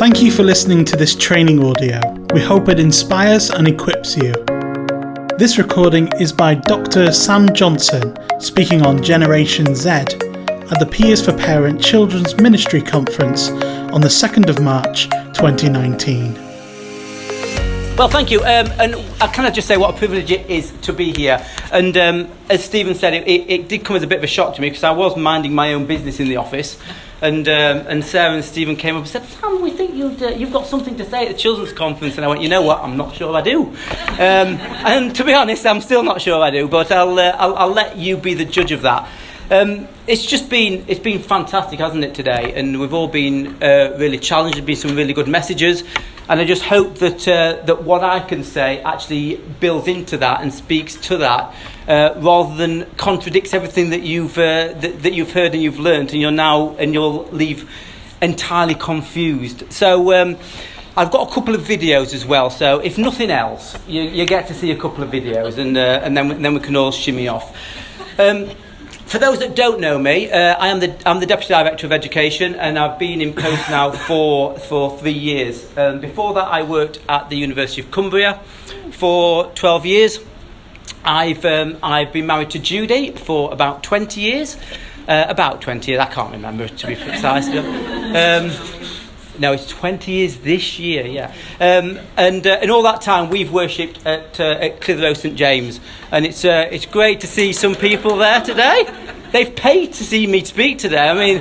Thank you for listening to this training audio. We hope it inspires and equips you. This recording is by Dr. Sam Johnson, speaking on Generation Z at the Peers for Parent Children's Ministry Conference on the 2nd of March 2019. Well, thank you. And can I just say what a privilege it is to be here? And as Stephen said, it did come as a bit of a shock to me because I was minding my own business in the office. And Sarah and Stephen came up and said, Sam, we think you've got something to say at the children's conference. And I went, you know what? I'm not sure I do. And to be honest, I'm still not sure I do. But I'll let you be the judge of that. It's been fantastic, hasn't it, today? And we've all been really challenged. There's been some really good messages. And I just hope that what I can say actually builds into that and speaks to that, rather than contradicts everything that you've heard and you've learnt, and you'll leave entirely confused. So I've got a couple of videos as well. So if nothing else, you get to see a couple of videos, and then we can all shimmy off. For those that don't know me, I'm the Deputy Director of Education, and I've been in post now for 3 years. Before that, I worked at the University of Cumbria for 12 years. I've been married to Judy for about 20 years. About 20 years, I can't remember to be precise. No, it's 20 years this year, yeah. And all that time we've worshipped at Clitheroe St James, and it's great to see some people there today. They've paid to see me speak today. I mean,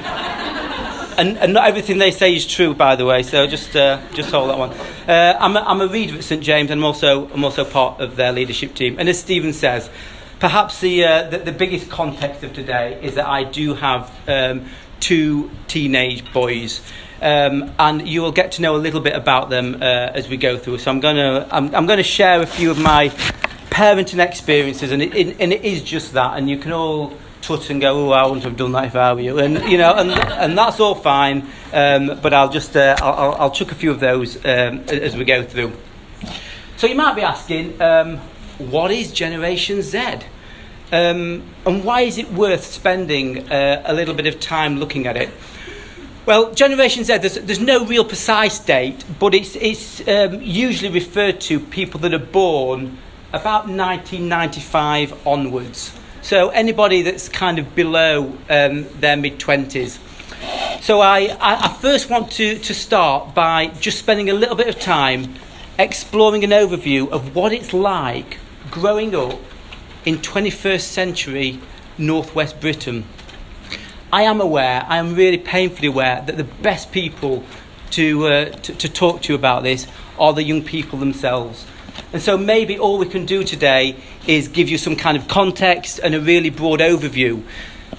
and not everything they say is true, by the way. So just hold that one. I'm a reader at St James, and I'm also part of their leadership team. And as Stephen says, perhaps the biggest context of today is that I do have 2 teenage boys. And you will get to know a little bit about them as we go through. So I'm going to share a few of my parenting experiences, and it is just that. And you can all tut and go, "Oh, I wouldn't have done that if I were you," and and that's all fine. But I'll chuck a few of those as we go through. So you might be asking, what is Generation Z? And why is it worth spending a little bit of time looking at it? Well, Generation Z, there's no real precise date, but it's usually referred to people that are born about 1995 onwards. So anybody that's kind of below their mid-20s. So I first want to start by just spending a little bit of time exploring an overview of what it's like growing up in 21st century Northwest Britain. I am really painfully aware that the best people to talk to you about this are the young people themselves. And so maybe all we can do today is give you some kind of context and a really broad overview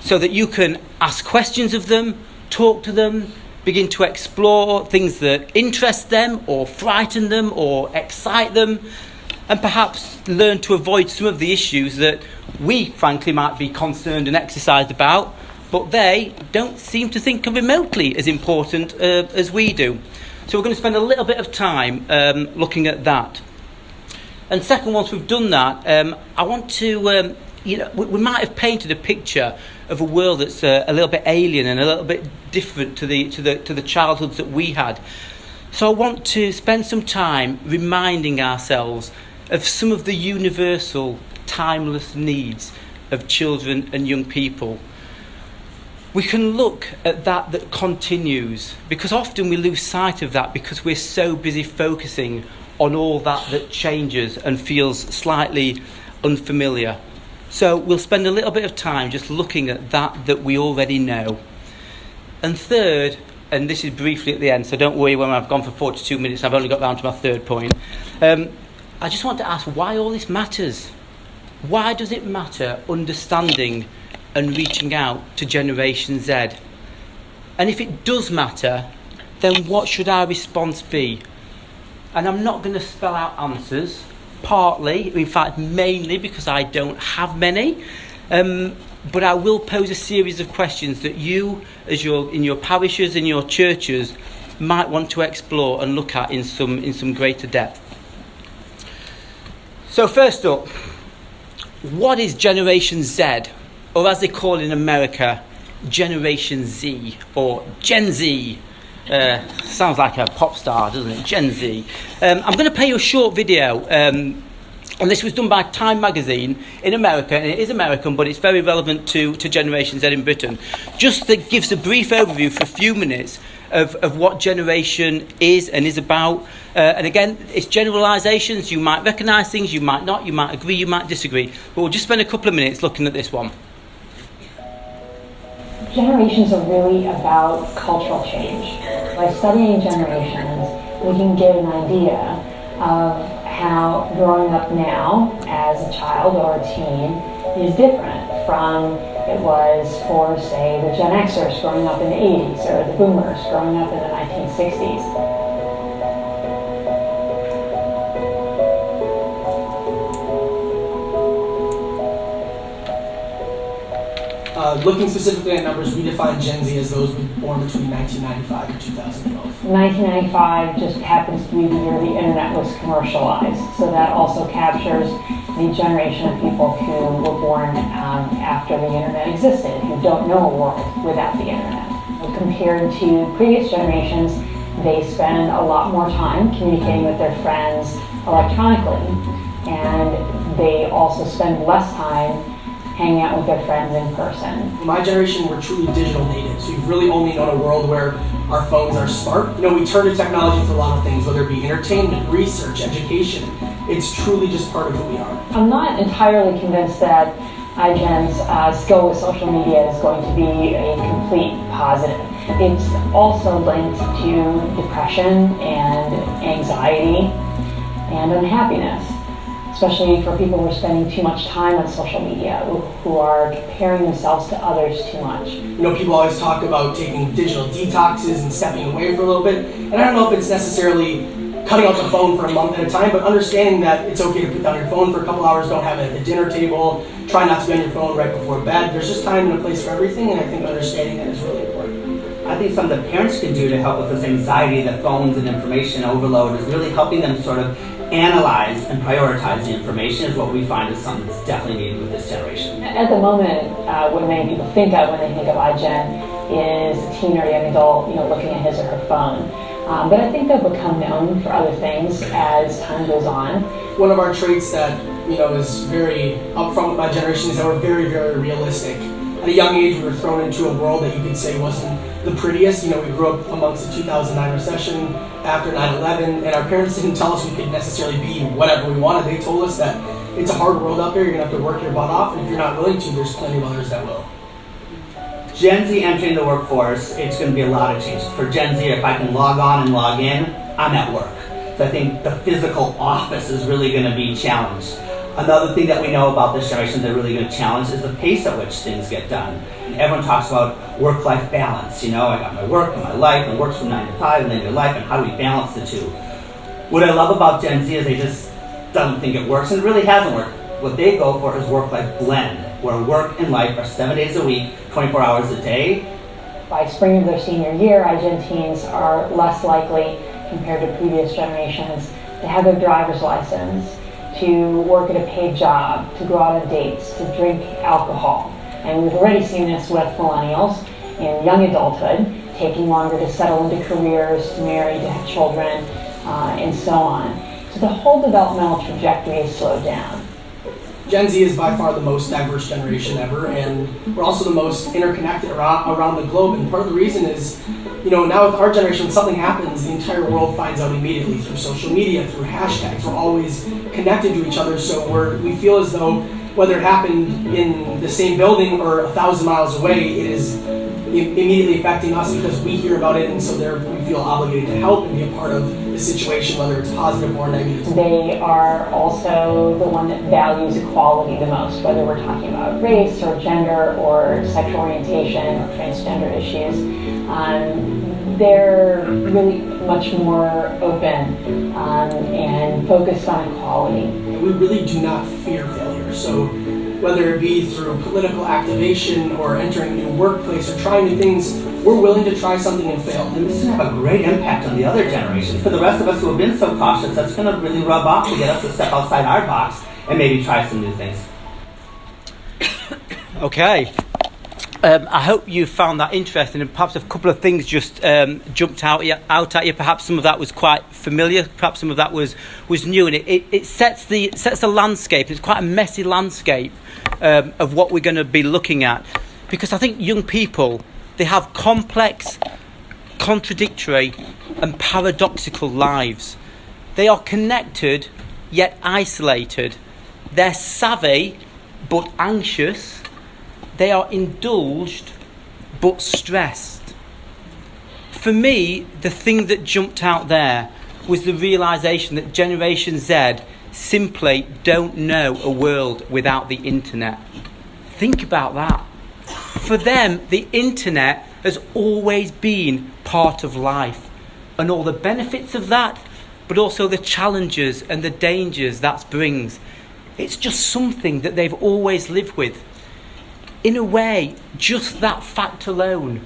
so that you can ask questions of them, talk to them, begin to explore things that interest them or frighten them or excite them, and perhaps learn to avoid some of the issues that we, frankly, might be concerned and exercised about, but they don't seem to think are remotely as important as we do. So we're going to spend a little bit of time looking at that. And second, once we've done that, I want to, we might have painted a picture of a world that's a little bit alien and a little bit different to the childhoods that we had. So I want to spend some time reminding ourselves of some of the universal, timeless needs of children and young people. We can look at that continues, because often we lose sight of that because we're so busy focusing on all that changes and feels slightly unfamiliar. So we'll spend a little bit of time just looking at that we already know. And third, and this is briefly at the end, so don't worry when I've gone for 42 minutes, I've only got down to my third point. I just want to ask why all this matters. Why does it matter understanding and reaching out to Generation Z? And if it does matter, then what should our response be? And I'm not going to spell out answers, partly, in fact mainly because I don't have many, but I will pose a series of questions that you, as in your parishes, in your churches, might want to explore and look at in some greater depth. So first up, what is Generation Z? Or as they call it in America, Generation Z or Gen Z. Sounds like a pop star, doesn't it? Gen Z. I'm going to play you a short video. And this was done by Time magazine in America, and it is American, but it's very relevant to Generation Z in Britain. Just that gives a brief overview for a few minutes of what generation is and is about. And again, it's generalisations. You might recognise things, you might not, you might agree, you might disagree. But we'll just spend a couple of minutes looking at this one. Generations are really about cultural change. By studying generations, we can get an idea of how growing up now as a child or a teen is different from it was for, say, the Gen Xers growing up in the 80s or the Boomers growing up in the 1960s. Looking specifically at numbers, we define Gen Z as those born between 1995 and 2012. 1995 just happens to be the year the internet was commercialized, so that also captures the generation of people who were born after the internet existed, who don't know a world without the internet. Compared to previous generations, they spend a lot more time communicating with their friends electronically, and they also spend less time hanging out with their friends in person. My generation, we're truly digital natives. We've really only known a world where our phones are smart. You know, we turn to technology for a lot of things, whether it be entertainment, research, education. It's truly just part of who we are. I'm not entirely convinced that iGen's skill with social media is going to be a complete positive. It's also linked to depression and anxiety and unhappiness, especially for people who are spending too much time on social media, who are comparing themselves to others too much. You know, people always talk about taking digital detoxes and stepping away for a little bit, and I don't know if it's necessarily cutting out the phone for a month at a time, but understanding that it's okay to put down your phone for a couple hours, don't have it at the dinner table, try not to be on your phone right before bed. There's just time and a place for everything, and I think understanding that is really important. I think something that parents can do to help with this anxiety that phones and information overload is really helping them sort of analyze and prioritize the information is what we find is something that's definitely needed with this generation. At the moment, what many people think of when they think of iGen is a teen or young adult, looking at his or her phone. But I think they'll become known for other things as time goes on. One of our traits that is very upfront with my generation is that we're very, very realistic. At a young age, we were thrown into a world that you could say wasn't the prettiest. We grew up amongst the 2009 recession after 9/11, and our parents didn't tell us we could necessarily be whatever we wanted. They told us that it's a hard world out there, you're going to have to work your butt off, and if you're not willing to, there's plenty of others that will. Gen Z entering the workforce, it's going to be a lot of change. For Gen Z, if I can log on and log in, I'm at work. So I think the physical office is really going to be challenged. Another thing that we know about this generation they're really going to challenge is the pace at which things get done. Everyone talks about work-life balance. I got my work and my life, and works from 9 to 5, and then your life, and how do we balance the two? What I love about Gen Z is they just don't think it works, and it really hasn't worked. What they go for is work-life blend, where work and life are 7 days a week, 24 hours a day. By spring of their senior year, iGen teens are less likely, compared to previous generations, to have their driver's license, to work at a paid job, to go out on dates, to drink alcohol. And we've already seen this with millennials in young adulthood, taking longer to settle into careers, to marry, to have children, and so on. So the whole developmental trajectory is slowed down. Gen Z is by far the most diverse generation ever, and we're also the most interconnected around the globe. And part of the reason is, now with our generation, when something happens, the entire world finds out immediately through social media, through hashtags. We're always connected to each other, so we feel as though whether it happened in the same building or 1,000 miles away, it is immediately affecting us because we hear about it, and so we feel obligated to help and be a part of the situation, whether it's positive or negative. They are also the one that values equality the most, whether we're talking about race or gender or sexual orientation or transgender issues. They're really much more open and focused on equality. We really do not fear failure. So whether it be through political activation or entering a new workplace or trying new things, we're willing to try something and fail. And this is going to have a great impact on the other generation. For the rest of us who have been so cautious, that's going to really rub off to get us to step outside our box and maybe try some new things. Okay. I hope you found that interesting, and perhaps a couple of things just jumped out at you. Perhaps some of that was quite familiar, perhaps some of that was new, and it sets the landscape. It's quite a messy landscape of what we're going to be looking at, because I think young people, they have complex, contradictory and paradoxical lives. They are connected yet isolated. They're savvy but anxious. They are indulged but stressed. For me, the thing that jumped out there was the realisation that Generation Z simply don't know a world without the internet. Think about that. For them, the internet has always been part of life, and all the benefits of that, but also the challenges and the dangers that brings. It's just something that they've always lived with. In a way, just that fact alone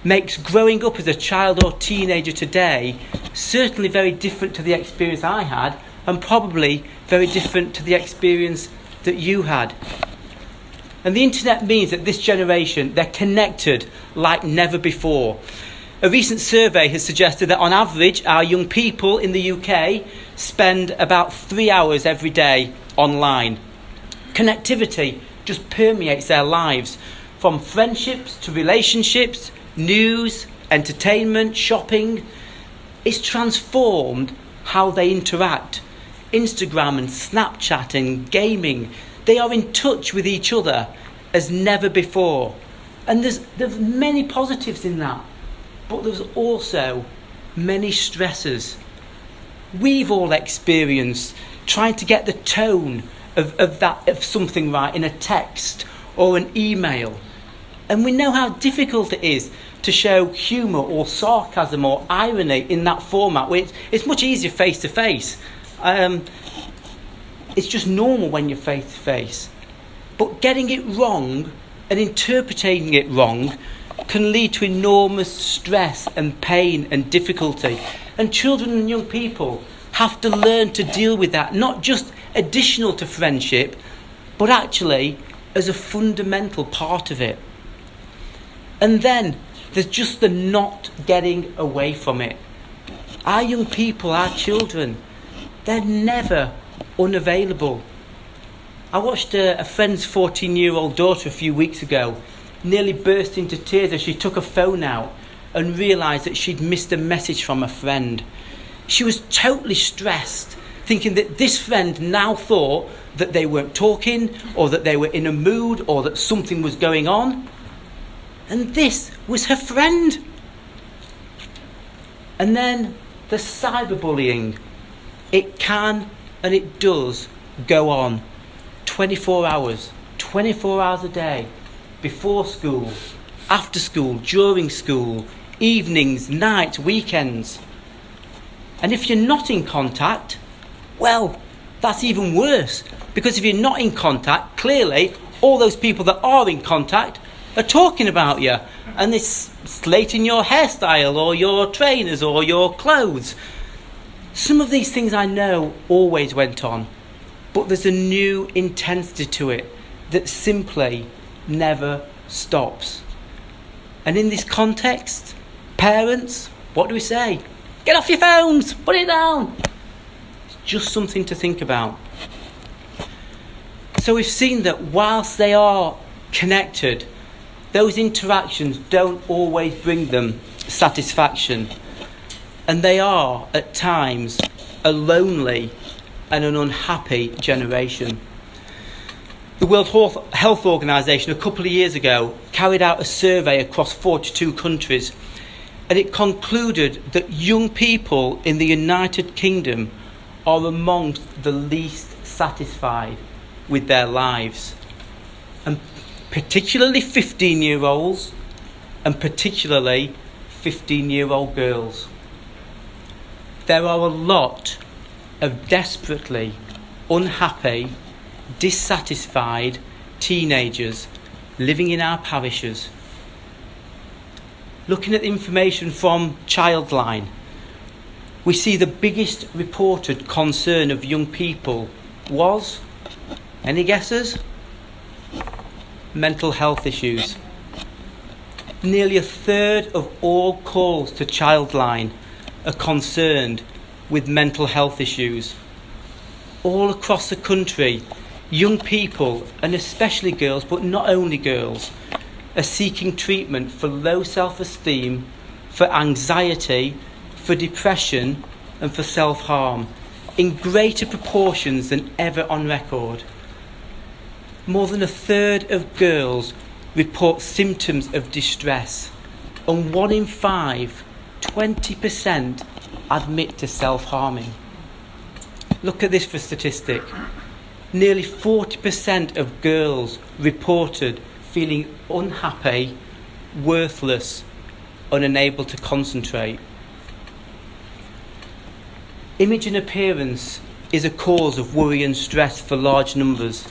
makes growing up as a child or teenager today certainly very different to the experience I had, and probably very different to the experience that you had. And the internet means that this generation, they're connected like never before. A recent survey has suggested that on average, our young people in the UK spend about 3 hours every day online. Connectivity just permeates their lives, from friendships to relationships, news, entertainment, shopping. It's transformed how they interact. Instagram and Snapchat and gaming, they are in touch with each other as never before. And there's many positives in that, but there's also many stresses. We've all experienced trying to get the tone of something right in a text or an email. And we know how difficult it is to show humour or sarcasm or irony in that format. It's much easier face to face. It's just normal when you're face to face. But getting it wrong and interpreting it wrong can lead to enormous stress and pain and difficulty. And children and young people have to learn to deal with that, not just additional to friendship, but actually as a fundamental part of it. And then there's just the not getting away from it. Our young people, our children, they're never unavailable. I watched a friend's 14-year-old daughter a few weeks ago nearly burst into tears as she took her phone out and realised that she'd missed a message from a friend. She was totally stressed, thinking that this friend now thought that they weren't talking, or that they were in a mood, or that something was going on. And this was her friend. And then the cyberbullying. It can and it does go on 24 hours a day, before school, after school, during school, evenings, nights, weekends. And if you're not in contact, well, that's even worse, because if you're not in contact, clearly all those people that are in contact are talking about you, and they're slating your hairstyle or your trainers or your clothes. Some of these things I know always went on, but there's a new intensity to it that simply never stops. And in this context, parents, what do we say? Get off your phones, put it down. It's just something to think about. So we've seen that whilst they are connected, those interactions don't always bring them satisfaction. And they are, at times, a lonely and an unhappy generation. The World Health Organization a couple of years ago carried out a survey across 42 countries, and it concluded that young people in the United Kingdom are amongst the least satisfied with their lives, and particularly 15-year-olds, and particularly 15-year-old girls. There are a lot of desperately unhappy, dissatisfied teenagers living in our parishes. Looking at information from Childline, we see the biggest reported concern of young people was, any guesses? Mental health issues. nearly a third of all calls to Childline are concerned with mental health issues. All across the country, young people, and especially girls, but not only girls, are seeking treatment for low self-esteem, for anxiety, for depression, and for self-harm in greater proportions than ever on record. More than a third of girls report symptoms of distress, and 1 in 5, 20%, admit to self-harming. Look at this for statistic. Nearly 40% of girls reported feeling unhappy, worthless, and unable to concentrate. Image and appearance is a cause of worry and stress for large numbers.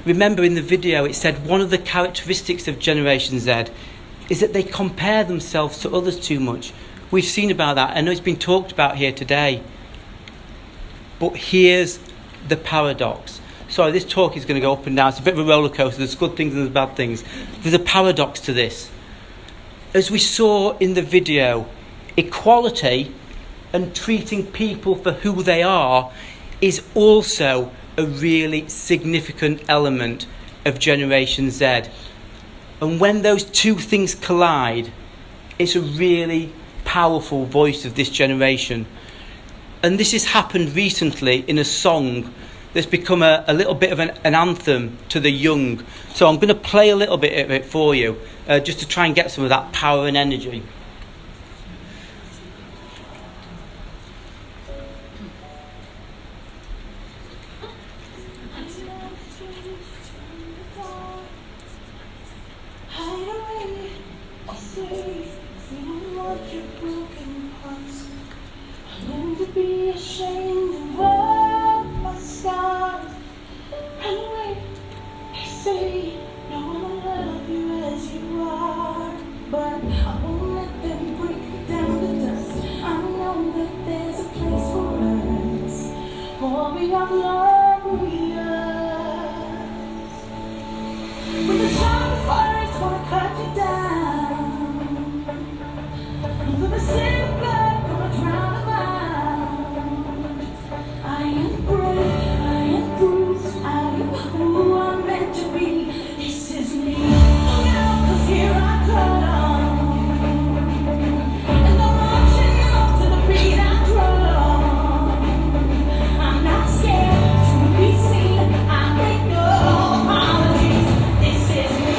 Remember in the video it said one of the characteristics of Generation Z is that they compare themselves to others too much. We've seen about that. I know it's been talked about here today. But here's the paradox. Sorry, this talk is going to go up and down. It's a bit of a roller coaster. There's good things and there's bad things. There's a paradox to this. As we saw in the video, equality and treating people for who they are is also a really significant element of Generation Z. And when those two things collide, it's a really powerful voice of this generation. And this has happened recently in a song that's become a little bit of an anthem to the young. So I'm going to play a little bit of it for you, just to try and get some of that power and energy. Be ashamed of all my scars. Anyway, they say no one will love you as you are, but I won't let them break me down to dust. I know that there's a place for us, for we are glorious. When the sharpest words wanna cut you down, when the sin blood gonna drown them out. I am brave, I am bruised, I am who I'm meant to be. This is me, look out, 'cause here I come. And I'm marching on to the beat I drum. I'm not scared to be seen, I make no apologies. This is me.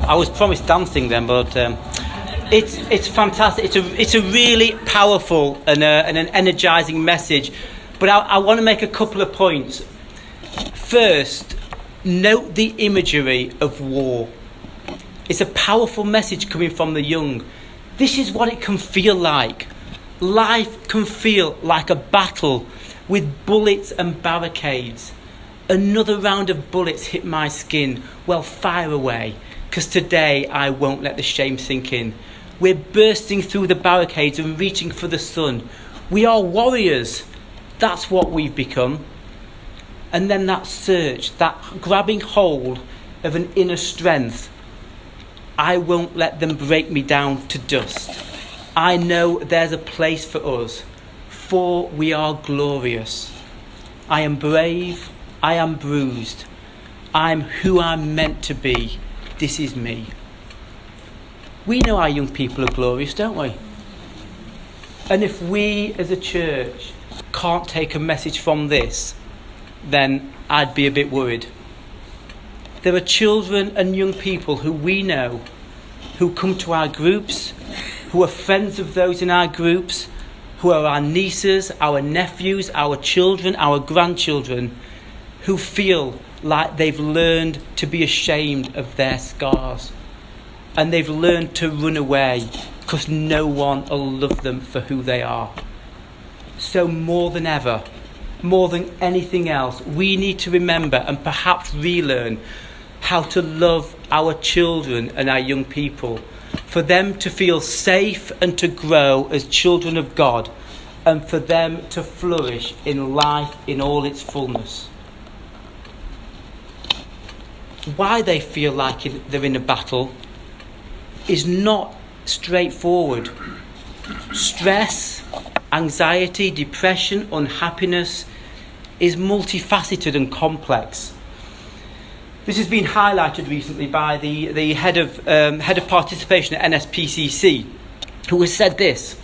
I was promised dancing then, but it's fantastic. It's a really powerful and an energising message. But I want to make a couple of points. First, note the imagery of war. It's a powerful message coming from the young. This is what it can feel like. Life can feel like a battle with bullets and barricades. Another round of bullets hit my skin. Well, fire away. Because today I won't let the shame sink in. We're bursting through the barricades and reaching for the sun. We are warriors. That's what we've become. And then that search, that grabbing hold of an inner strength. I won't let them break me down to dust. I know there's a place for us, for we are glorious. I am brave, I am bruised. I'm who I'm meant to be. This is me. We know our young people are glorious, don't we? And if we as a church can't take a message from this, then I'd be a bit worried. There are children and young people who we know, who come to our groups, who are friends of those in our groups, who are our nieces, our nephews, our children, our grandchildren, who feel like they've learned to be ashamed of their scars. And they've learned to run away because no one will love them for who they are. So more than ever, more than anything else, we need to remember and perhaps relearn how to love our children and our young people, for them to feel safe and to grow as children of God, and for them to flourish in life in all its fullness. Why they feel like they're in a battle is not straightforward. Stress, anxiety, depression, unhappiness is multifaceted and complex. This has been highlighted recently by the head of participation at NSPCC, who has said this: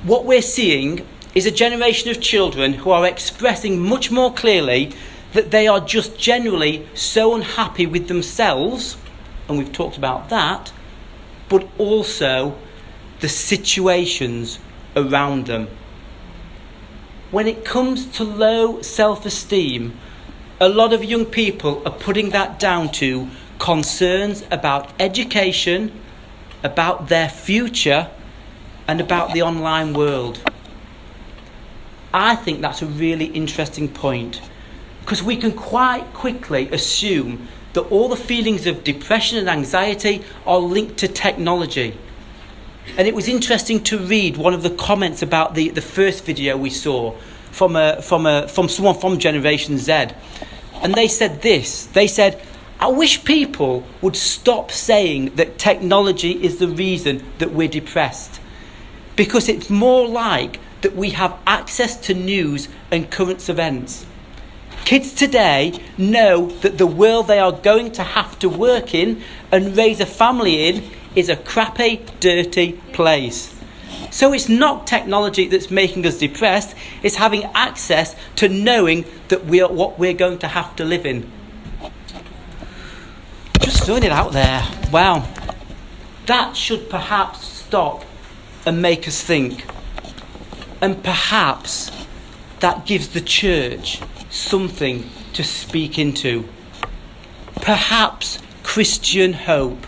what we're seeing is a generation of children who are expressing much more clearly that they are just generally so unhappy with themselves, and we've talked about that, but also the situations around them. When it comes to low self-esteem, a lot of young people are putting that down to concerns about education, about their future, and about the online world. I think that's a really interesting point, because we can quite quickly assume that all the feelings of depression and anxiety are linked to technology. And it was interesting to read one of the comments about the first video we saw from someone from Generation Z. And they said this. They said, I wish people would stop saying that technology is the reason that we're depressed, because it's more like that we have access to news and current events. Kids today know that the world they are going to have to work in and raise a family in is a crappy, dirty place. So it's not technology that's making us depressed, it's having access to knowing that we are what we're going to have to live in. Just throwing it out there. Wow. That should perhaps stop and make us think. And perhaps that gives the church something to speak into. Perhaps Christian hope.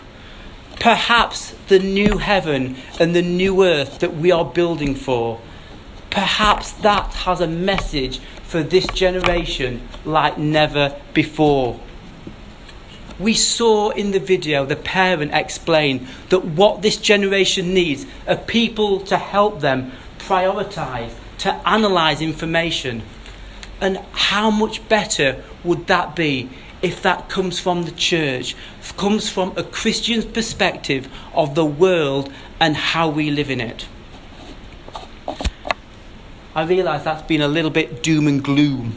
Perhaps the new heaven and the new earth that we are building for. Perhaps that has a message for this generation like never before. We saw in the video the parent explain that what this generation needs are people to help them prioritise, to analyse information. And how much better would that be if that comes from the church, comes from a Christian's perspective of the world and how we live in it? I realise that's been a little bit doom and gloom,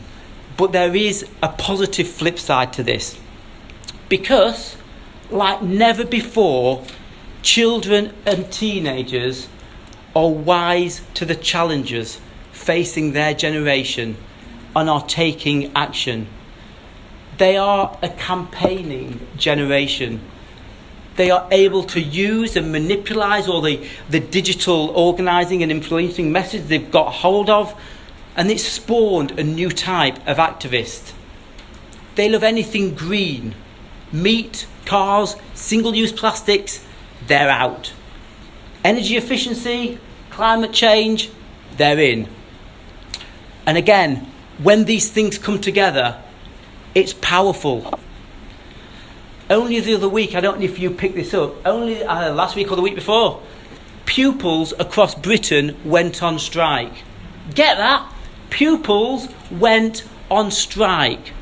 but there is a positive flip side to this. Because, like never before, children and teenagers are wise to the challenges facing their generation and are taking action. They are a campaigning generation. They are able to use and manipulate all the digital organising and influencing methods they've got hold of, and it's spawned a new type of activist. They love anything green. Meat, cars, single-use plastics, they're out. Energy efficiency, climate change, they're in. And again, when these things come together, it's powerful. Only the other week, I don't know if you picked this up, only last week or the week before, pupils across Britain went on strike. Get that? Pupils went on strike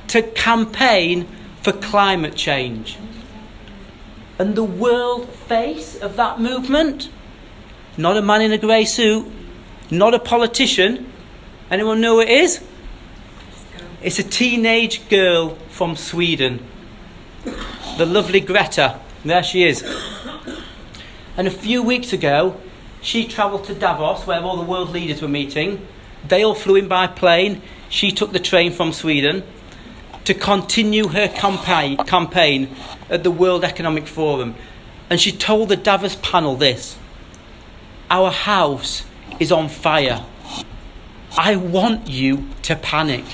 to campaign for climate change. And the world face of that movement, not a man in a grey suit, not a politician. Anyone know who it is? It's a teenage girl from Sweden, the lovely Greta. There she is. And a few weeks ago, she travelled to Davos, where all the world leaders were meeting. They all flew in by plane. She took the train from Sweden to continue her campaign at the World Economic Forum. And she told the Davos panel this: "Our house is on fire. I want you to panic.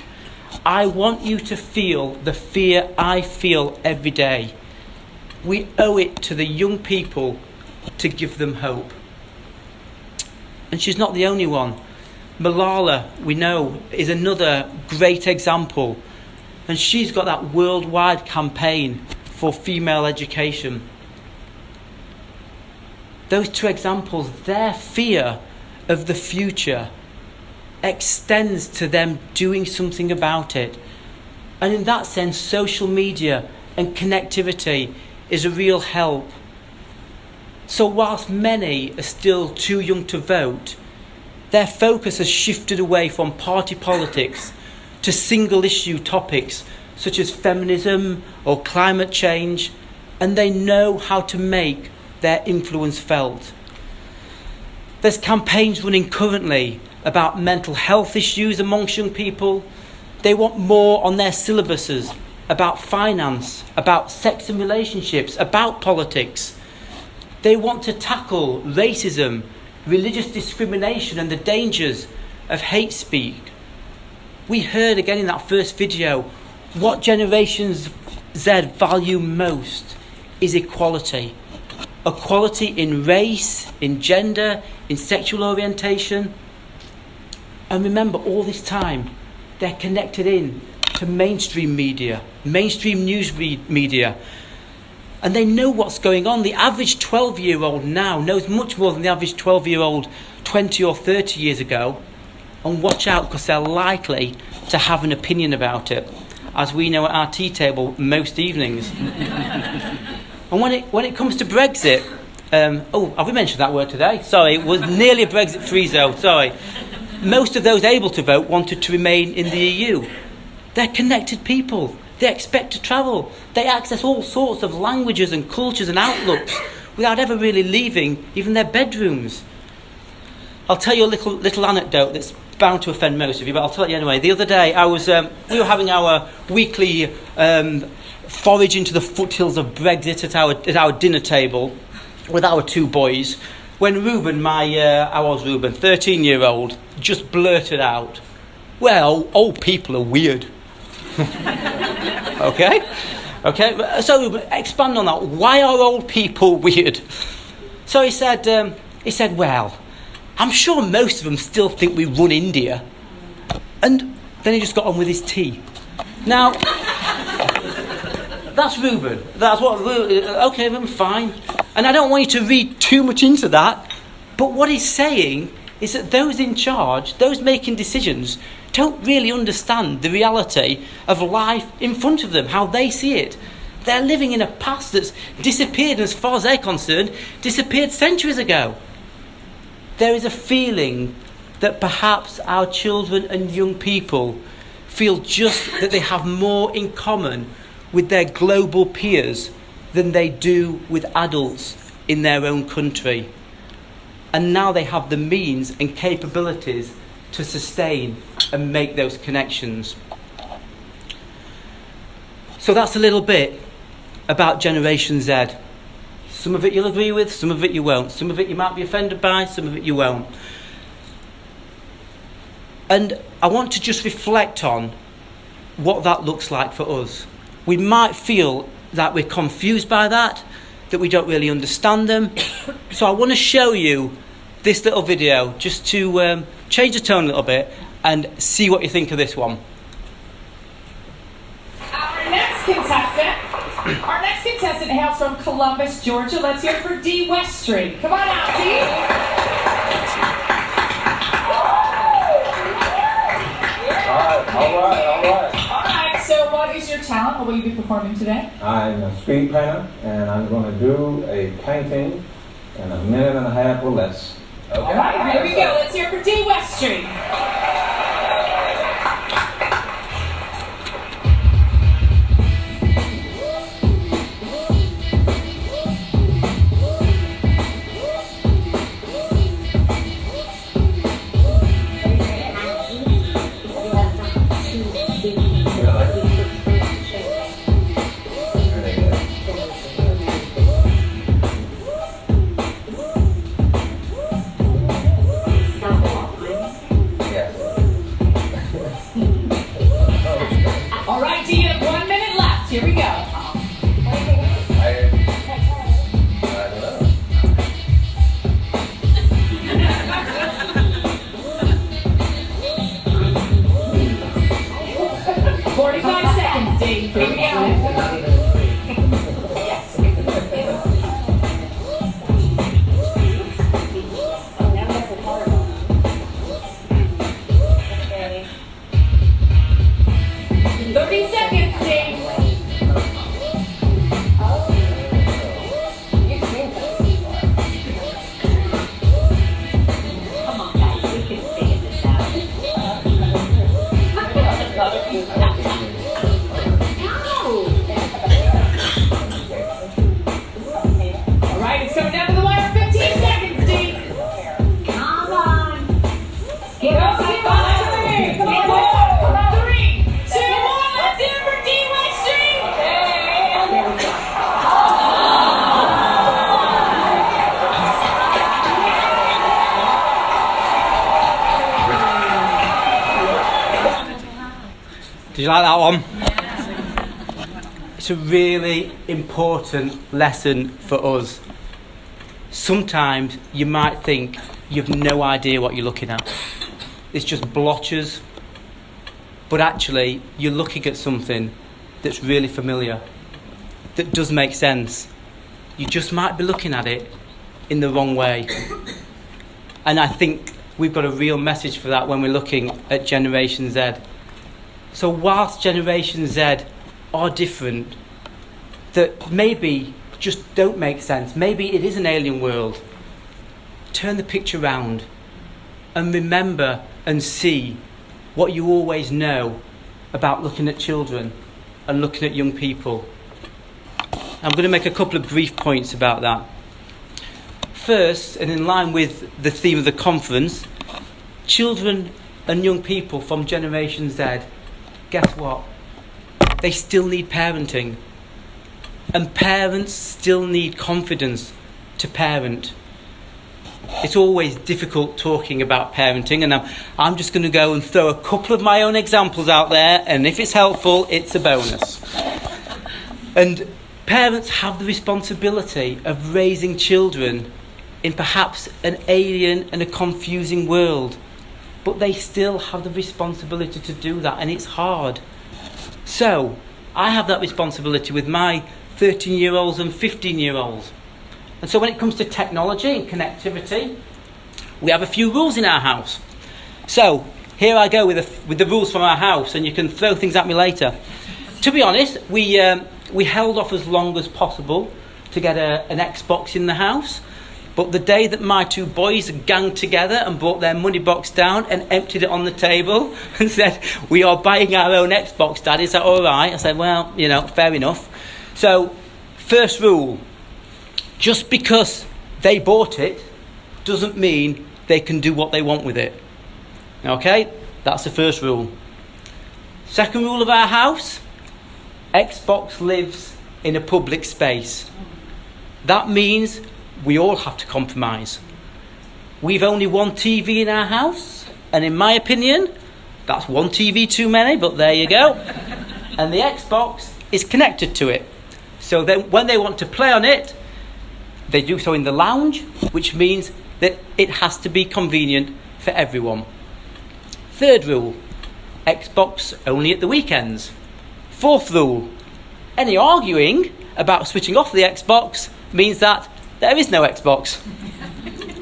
I want you to feel the fear I feel every day. We owe it to the young people to give them hope." And she's not the only one. Malala, we know, is another great example. And she's got that worldwide campaign for female education. Those two examples, their fear of the future extends to them doing something about it. And in that sense, social media and connectivity is a real help. So whilst many are still too young to vote, their focus has shifted away from party politics to single issue topics such as feminism or climate change, and they know how to make their influence felt. There's campaigns running currently about mental health issues amongst young people. They want more on their syllabuses about finance, about sex and relationships, about politics. They want to tackle racism, religious discrimination and the dangers of hate speech. We heard again in that first video, what Generation Z value most is equality. Equality in race, in gender, in sexual orientation. And remember, all this time, they're connected in to mainstream media, mainstream news media. And they know what's going on. The average 12-year-old now knows much more than the average 12-year-old 20 or 30 years ago. And watch out, because they're likely to have an opinion about it, as we know at our tea table most evenings. And when it comes to Brexit, have we mentioned that word today? Sorry, it was nearly a Brexit-free zone, sorry. Most of those able to vote wanted to remain in the EU. They're connected people. They expect to travel. They access all sorts of languages and cultures and outlooks without ever really leaving even their bedrooms. I'll tell you a little anecdote that's bound to offend most of you, but I'll tell it you anyway. The other day, we were having our weekly forage into the foothills of Brexit at our dinner table with our two boys, when Reuben, how old's Reuben, 13-year-old, just blurted out, "Well, old people are weird." Okay, so expand on that. Why are old people weird? So he said, "Well, I'm sure most of them still think we run India." And then he just got on with his tea. Now, that's Reuben. That's what. Okay, then fine. And I don't want you to read too much into that. But what he's saying is that those in charge, those making decisions, don't really understand the reality of life in front of them, how they see it. They're living in a past that's disappeared, and as far as they're concerned, disappeared centuries ago. There is a feeling that perhaps our children and young people feel just that they have more in common with their global peers than they do with adults in their own country. And now they have the means and capabilities to sustain and make those connections. So that's a little bit about Generation Z. Some of it you'll agree with, some of it you won't. Some of it you might be offended by, some of it you won't. And I want to just reflect on what that looks like for us. We might feel that we're confused by that we don't really understand them. So I want to show you this little video just to change the tone a little bit and see what you think of this one. Our next contestant hails from Columbus, Georgia. Let's hear it for Dee Westry. Come on out, Dee. All right. All right, so what is your talent? What will you be performing today? I'm a street painter, and I'm going to do a painting in a minute and a half or less. All right, here we go. Let's hear for D. West Street. All right, D, you have 1 minute left. Here we go. I don't know. 45 seconds, D. Here we go. Thirty seconds, D. All right, it's coming down to the wire. 15 seconds, D. Come on. Get up, come on. 3, 2, 1. Let's hear it for D. West Street. Did you like that one? It's a really important lesson for us. Sometimes you might think you've no idea what you're looking at. It's just blotches. But actually, you're looking at something that's really familiar, that does make sense. You just might be looking at it in the wrong way. And I think we've got a real message for that when we're looking at Generation Z. So whilst Generation Z are different, that maybe just don't make sense, maybe it is an alien world, turn the picture round and remember and see what you always know about looking at children and looking at young people. I'm going to make a couple of brief points about that. First, and in line with the theme of the conference, children and young people from Generation Z, guess what? They still need parenting. And parents still need confidence to parent. It's always difficult talking about parenting, and I'm just going to go and throw a couple of my own examples out there, and if it's helpful, it's a bonus. And parents have the responsibility of raising children in perhaps an alien and a confusing world, but they still have the responsibility to do that, and it's hard. So, I have that responsibility with my 13-year-olds and 15-year-olds. And so when it comes to technology and connectivity, we have a few rules in our house. So here I go with the rules from our house, and you can throw things at me later. To be honest, we held off as long as possible to get an Xbox in the house. But the day that my two boys ganged together and brought their money box down and emptied it on the table and said, "We are buying our own Xbox, Dad, is that all right?" I said, well, fair enough. So, first rule, just because they bought it doesn't mean they can do what they want with it. Okay? That's the first rule. Second rule of our house, Xbox lives in a public space. That means we all have to compromise. We've only one TV in our house, and in my opinion, that's one TV too many, but there you go. And the Xbox is connected to it. So then when they want to play on it, they do so in the lounge, which means that it has to be convenient for everyone. Third rule, Xbox only at the weekends. Fourth rule, any arguing about switching off the Xbox means that there is no Xbox.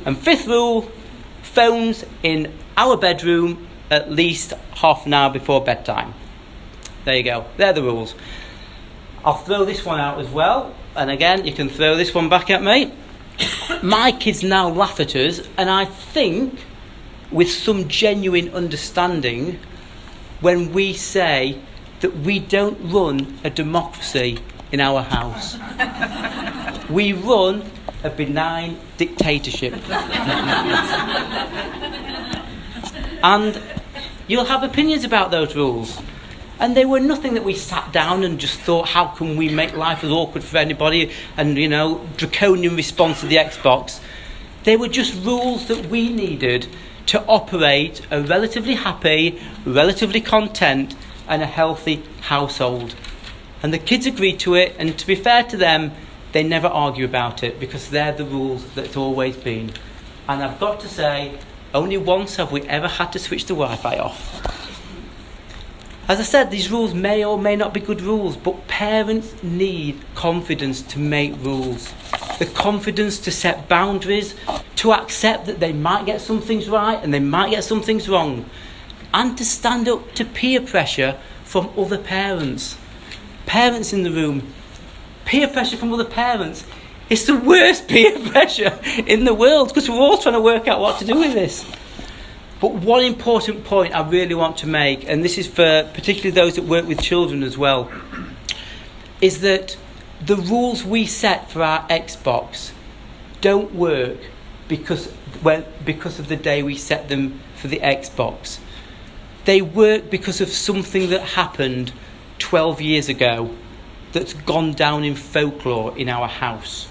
And fifth rule, phones in our bedroom at least half an hour before bedtime. There you go. They're the rules. I'll throw this one out as well. And again, you can throw this one back at me. My kids now laugh at us, and I think with some genuine understanding, when we say that we don't run a democracy in our house. We run a benign dictatorship. And you'll have opinions about those rules. And they were nothing that we sat down and just thought, how can we make life as awkward for anybody, and, you know, draconian response to the Xbox. They were just rules that we needed to operate a relatively happy, relatively content, and a healthy household. And the kids agreed to it, and to be fair to them, they never argue about it, because they're the rules that's always been. And I've got to say, only once have we ever had to switch the Wi-Fi off. As I said, these rules may or may not be good rules, but parents need confidence to make rules. The confidence to set boundaries, to accept that they might get some things right and they might get some things wrong, and to stand up to peer pressure from other parents. Parents in the room, peer pressure from other parents. It's the worst peer pressure in the world, because we're all trying to work out what to do with this. But one important point I really want to make, and this is for particularly those that work with children as well, is that the rules we set for our Xbox don't work because of the day we set them for the Xbox. They work because of something that happened 12 years ago that's gone down in folklore in our house.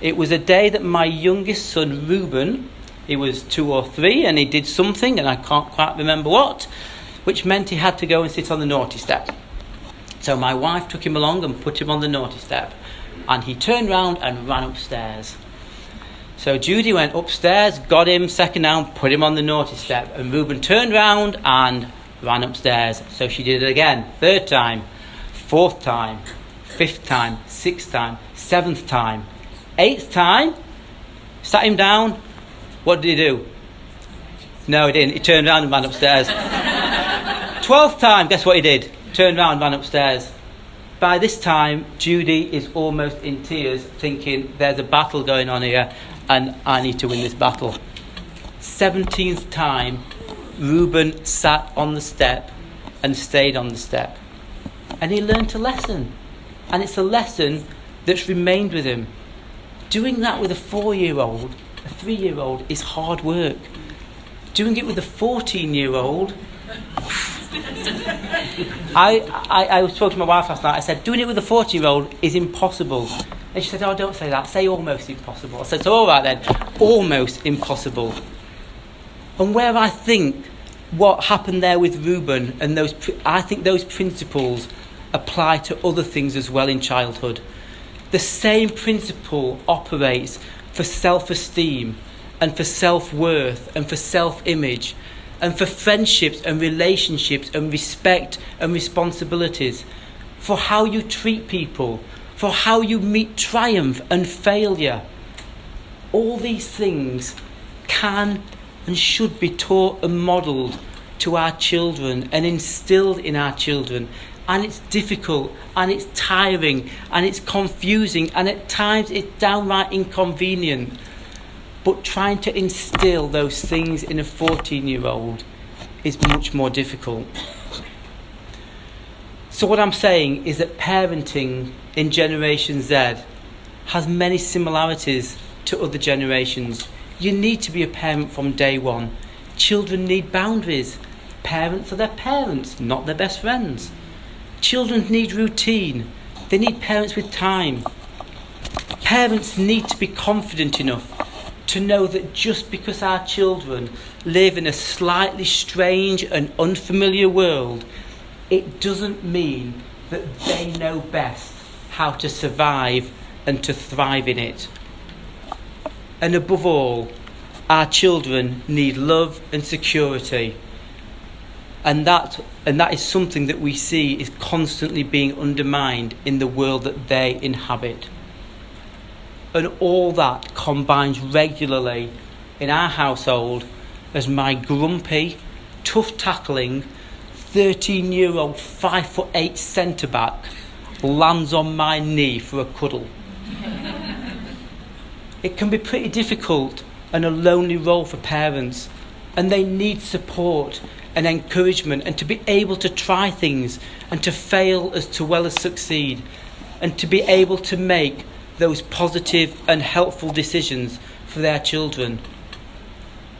It was a day that my youngest son, Reuben, he was 2 or 3, and he did something, and I can't quite remember what, which meant he had to go and sit on the naughty step. So my wife took him along and put him on the naughty step, and he turned round and ran upstairs. So Judy went upstairs, got him second down, put him on the naughty step, and Reuben turned round and ran upstairs. So she did it again, 3rd time, 4th time, 5th time, 6th time, 7th time, 8th time, sat him down. What did he do? No, he didn't. He turned around and ran upstairs. 12th time, guess what he did? Turned around and ran upstairs. By this time, Judy is almost in tears, thinking there's a battle going on here and I need to win this battle. 17th time, Reuben sat on the step and stayed on the step. And he learnt a lesson. And it's a lesson that's remained with him. Doing that with a 4-year-old, a 3-year-old, is hard work. Doing it with a 14-year-old... I was talking to my wife last night. I said, doing it with a 14-year-old is impossible. And she said, oh, don't say that. Say almost impossible. I said, so all right then, almost impossible. And where I think what happened there with Reuben, and I think those principles apply to other things as well in childhood. The same principle operates for self-esteem and for self-worth and for self-image and for friendships and relationships and respect and responsibilities, for how you treat people, for how you meet triumph and failure. All these things can and should be taught and modelled to our children and instilled in our children. And it's difficult, and it's tiring, and it's confusing, and at times it's downright inconvenient. But trying to instill those things in a 14-year-old is much more difficult. So what I'm saying is that parenting in Generation Z has many similarities to other generations. You need to be a parent from day one. Children need boundaries. Parents are their parents, not their best friends. Children need routine. They need parents with time. Parents need to be confident enough to know that just because our children live in a slightly strange and unfamiliar world, it doesn't mean that they know best how to survive and to thrive in it. And above all, our children need love and security. And that is something that we see is constantly being undermined in the world that they inhabit. And all that combines regularly in our household as my grumpy tough tackling 13-year-old 5'8" centre back lands on my knee for a cuddle. It can be pretty difficult and a lonely role for parents, and they need support and encouragement, and to be able to try things and to fail as well as succeed, and to be able to make those positive and helpful decisions for their children.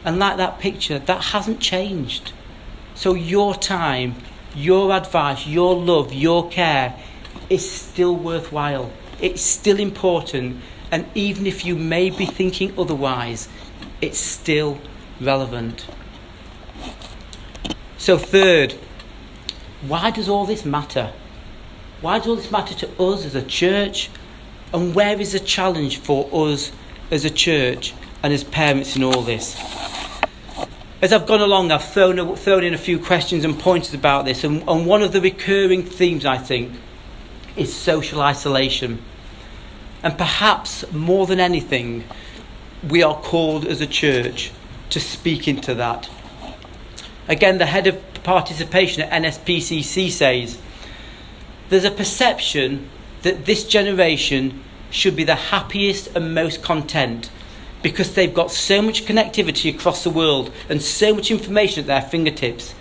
And like that picture, that hasn't changed. So your time, your advice, your love, your care is still worthwhile. It's still important. And even if you may be thinking otherwise, it's still relevant. So third, why does all this matter? Why does all this matter to us as a church? And where is the challenge for us as a church and as parents in all this? As I've gone along, I've thrown in a few questions and pointers about this, and one of the recurring themes, I think, is social isolation. And perhaps more than anything, we are called as a church to speak into that. Again, the head of participation at NSPCC says, there's a perception that this generation should be the happiest and most content because they've got so much connectivity across the world and so much information at their fingertips.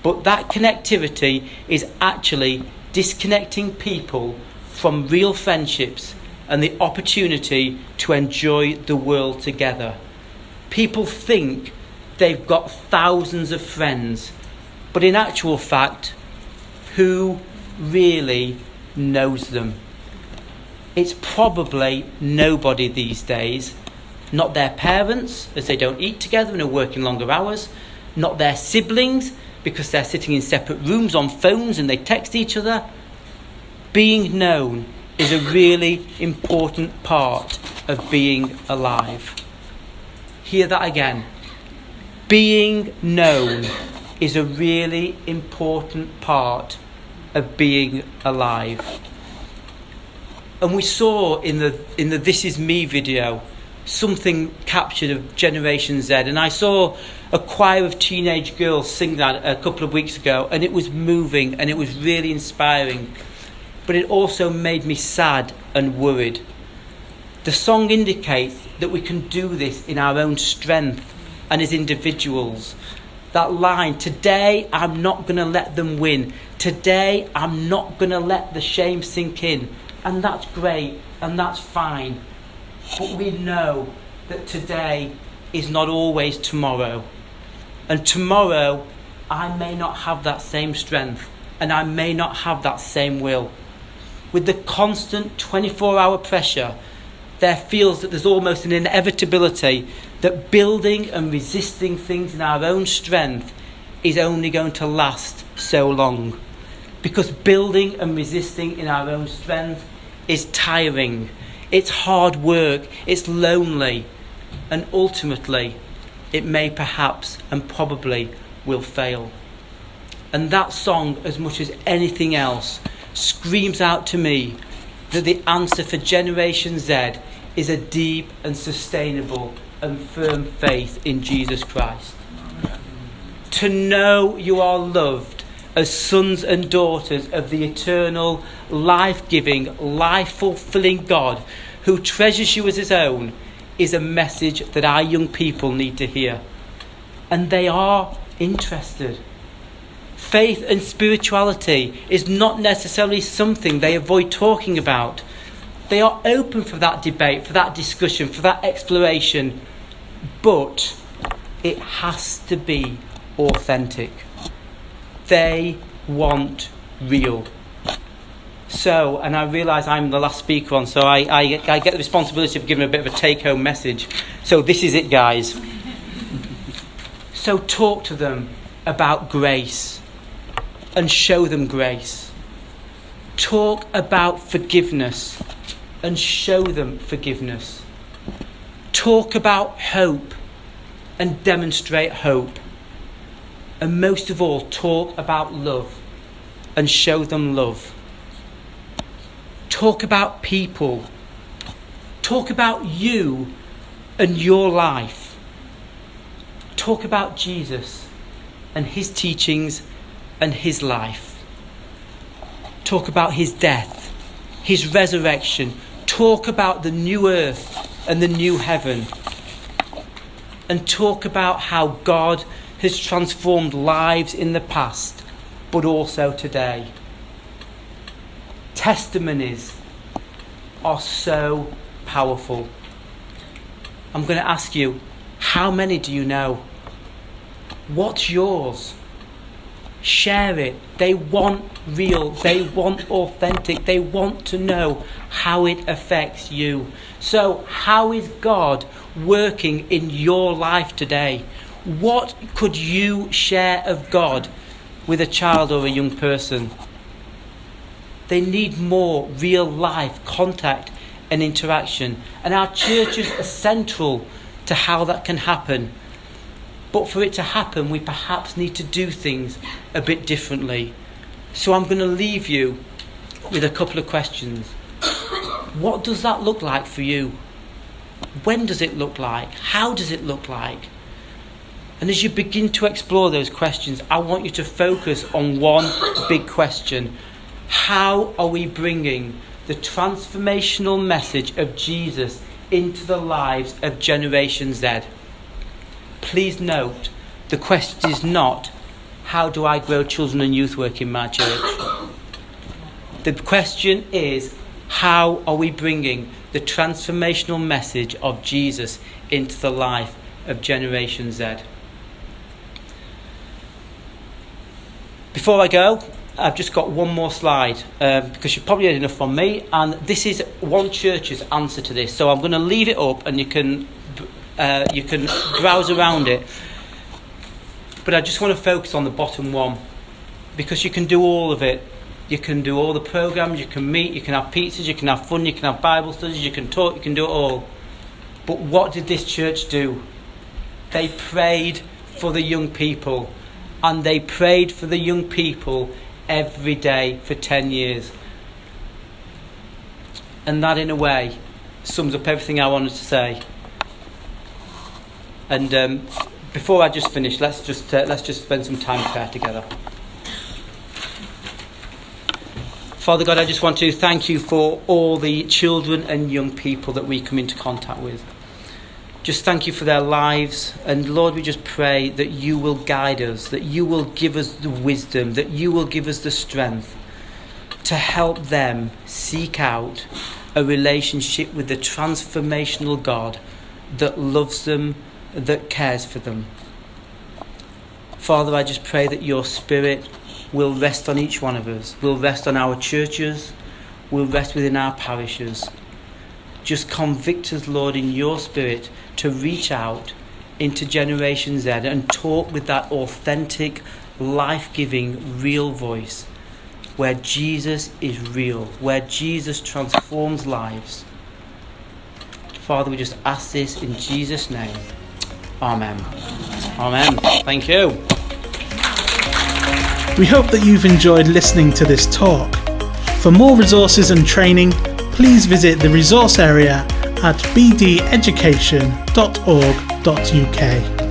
But that connectivity is actually disconnecting people from real friendships and the opportunity to enjoy the world together. People think they've got thousands of friends, but in actual fact, who really knows them? It's probably nobody these days. Not their parents, as they don't eat together and are working longer hours. Not their siblings, because they're sitting in separate rooms on phones and they text each other. Being known is a really important part of being alive. Hear that again. Being known is a really important part of being alive. And we saw in the This Is Me video something captured of Generation Z, and I saw a choir of teenage girls sing that a couple of weeks ago, and it was moving and it was really inspiring, but it also made me sad and worried. The song indicates that we can do this in our own strength and as individuals. That line, today I'm not going to let them win, today I'm not going to let the shame sink in, and that's great and that's fine. But we know that today is not always tomorrow. And tomorrow, I may not have that same strength and I may not have that same will. With the constant 24-hour pressure, there feels that there's almost an inevitability that building and resisting things in our own strength is only going to last so long. Because building and resisting in our own strength is tiring. It's hard work, it's lonely, and ultimately it may perhaps and probably will fail. And that song, as much as anything else, screams out to me that the answer for Generation Z is a deep and sustainable and firm faith in Jesus Christ. To know you are loved as sons and daughters of the eternal, life-giving, life-fulfilling God who treasures you as his own is a message that our young people need to hear. And they are interested. Faith and spirituality is not necessarily something they avoid talking about. They are open for that debate, for that discussion, for that exploration. But it has to be authentic. They want real. So, and I realise I'm the last speaker on, so I get the responsibility of giving a bit of a take-home message. So this is it, guys. So talk to them about grace and show them grace. Talk about forgiveness and show them forgiveness. Talk about hope and demonstrate hope. And most of all, talk about love and show them love. Talk about people. Talk about you and your life. Talk about Jesus and his teachings and his life. Talk about his death, his resurrection. Talk about the new earth and the new heaven. And talk about how God has transformed lives in the past, but also today. Testimonies are so powerful. I'm going to ask you, how many do you know? What's yours? Share it. They want real, they want authentic, they want to know how it affects you. So, how is God working in your life today? What could you share of God with a child or a young person? They need more real life contact and interaction, and our churches are central to how that can happen. But for it to happen, we perhaps need to do things a bit differently. So I'm going to leave you with a couple of questions. What does that look like for you? When does it look like? How does it look like? And as you begin to explore those questions, I want you to focus on one big question. How are we bringing the transformational message of Jesus into the lives of Generation Z? Please note, the question is not, how do I grow children and youth work in my church? The question is, how are we bringing the transformational message of Jesus into the life of Generation Z? Before I go, I've just got one more slide because you've probably heard enough from me, and this is one church's answer to this. So I'm going to leave it up, and you can browse around it. But I just want to focus on the bottom one, because you can do all of it. You can do all the programs, you can meet, you can have pizzas, you can have fun, you can have Bible studies, you can talk, you can do it all. But what did this church do? They prayed for the young people, and they prayed for the young people every day for 10 years. And that, in a way, sums up everything I wanted to say. And before I just finish, let's just spend some time in prayer together. Father God, I just want to thank you for all the children and young people that we come into contact with. Just thank you for their lives. And Lord, we just pray that you will guide us, that you will give us the wisdom, that you will give us the strength to help them seek out a relationship with the transformational God that loves them, that cares for them. Father, I just pray that your Spirit will rest on each one of us, will rest on our churches, will rest within our parishes. Just convict us, Lord, in your Spirit to reach out into Generation Z and talk with that authentic, life-giving, real voice where Jesus is real, where Jesus transforms lives. Father, we just ask this in Jesus' name. Amen. Amen. Thank you. We hope that you've enjoyed listening to this talk. For more resources and training, please visit the resource area at bdeducation.org.uk.